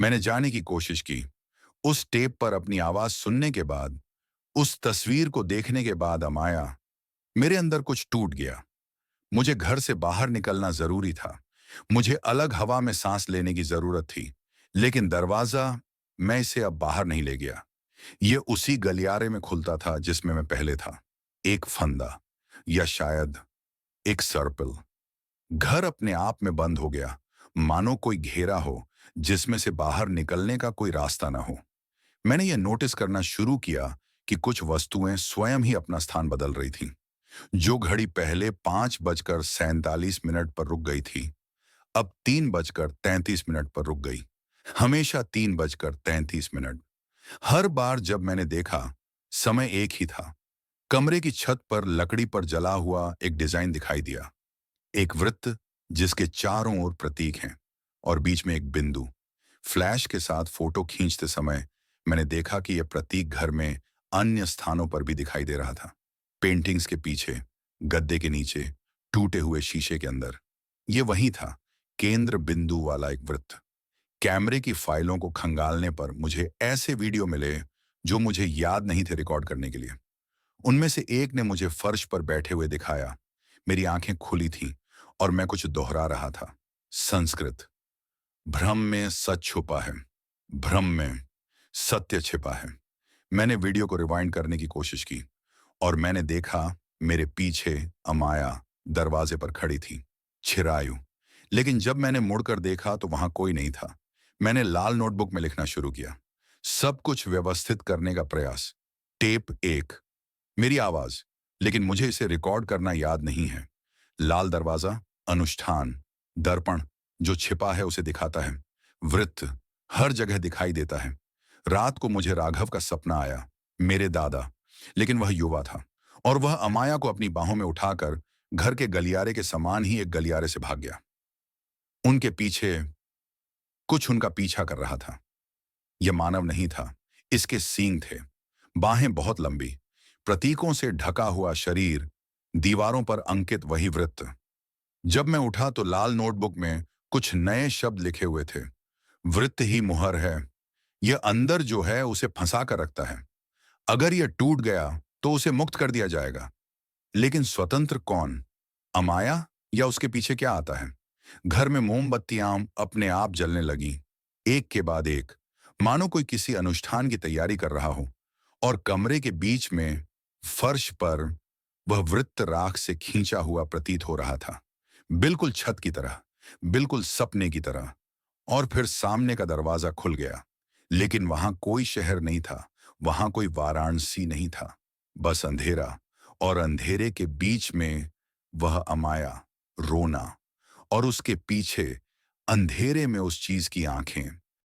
मैंने जाने की कोशिश की। उस टेप पर अपनी आवाज सुनने के बाद, उस तस्वीर को देखने के बाद अमाया, मेरे अंदर कुछ टूट गया। मुझे घर से बाहर निकलना जरूरी था। मुझे अलग हवा में सांस लेने की जरूरत थी। लेकिन दरवाजा, मैं इसे अब बाहर नहीं ले गया। ये उसी गलियारे में खुलता था जिसमें मैं पहले था। एक फंदा, या शायद एक सर्पिल। घर अपने आप में बंद हो गया, मानो कोई घेरा हो जिसमें से बाहर निकलने का कोई रास्ता ना हो। मैंने यह नोटिस करना शुरू किया कि कुछ वस्तुएं स्वयं ही अपना स्थान बदल रही थीं। जो घड़ी पहले 5:47 पर रुक गई थी, अब 3:33 पर रुक गई। हमेशा 3:33। हर बार जब मैंने देखा, समय एक ही था। कमरे की छत पर लकड़ी पर जला हुआ एक डिजाइन दिखाई दिया। एक वृत्त जिसके चारों ओर प्रतीक हैं और बीच में एक बिंदु। फ्लैश के साथ फोटो खींचते समय मैंने देखा कि यह प्रतीक घर में अन्य स्थानों पर भी दिखाई दे रहा था। पेंटिंग्स के पीछे, गद्दे के नीचे, टूटे हुए शीशे के अंदर। यह वही था, केंद्र बिंदु वाला एक वृत्त। कैमरे की फाइलों को खंगालने पर मुझे ऐसे वीडियो मिले जो मुझे याद नहीं थे रिकॉर्ड करने के लिए। उनमें से एक ने मुझे फर्श पर बैठे हुए दिखाया। मेरी आंखें खुली थीं और मैं कुछ दोहरा रहा था। संस्कृत, भ्रम में सच छुपा है, भ्रम में सत्य छिपा है। मैंने वीडियो को रिवाइंड करने की कोशिश की और मैंने देखा, मेरे पीछे अमाया दरवाजे पर खड़ी थी, छिरायु। लेकिन जब मैंने मुड़कर देखा तो वहां कोई नहीं था। मैंने लाल नोटबुक में लिखना शुरू किया, सब कुछ व्यवस्थित करने का प्रयास। टेप एक, मेरी आवाज, लेकिन मुझे इसे रिकॉर्ड करना याद नहीं है। लाल दरवाजा, अनुष्ठान, दर्पण जो छिपा है उसे दिखाता है। वृत्त हर जगह दिखाई देता है। रात को मुझे राघव का सपना आया, मेरे दादा, लेकिन वह युवा था और वह अमाया को अपनी बाहों में उठाकर घर के गलियारे के समान ही एक गलियारे से भाग गया। उनके पीछे कुछ उनका पीछा कर रहा था। यह मानव नहीं था, इसके सींग थे, बाहें बहुत लंबी, प्रतीकों से ढका हुआ शरीर, दीवारों पर अंकित वही वृत्त। जब मैं उठा तो लाल नोटबुक में कुछ नए शब्द लिखे हुए थे। वृत्त ही मुहर है, यह अंदर जो है उसे फंसा कर रखता है। अगर यह टूट गया तो उसे मुक्त कर दिया जाएगा। लेकिन स्वतंत्र कौन? अमाया, या उसके पीछे क्या आता है? घर में मोमबत्तियां अपने आप जलने लगी, एक के बाद एक, मानो कोई किसी अनुष्ठान की तैयारी कर रहा हो। और कमरे के बीच में, फर्श पर, वह वृत्त राख से खींचा हुआ प्रतीत हो रहा था, बिल्कुल छत की तरह, बिल्कुल सपने की तरह। और फिर सामने का दरवाजा खुल गया। लेकिन वहां कोई शहर नहीं था, वहां कोई वाराणसी नहीं था, बस अंधेरा। और अंधेरे के बीच में वह अमाया, रोना, और उसके पीछे अंधेरे में उस चीज की आंखें।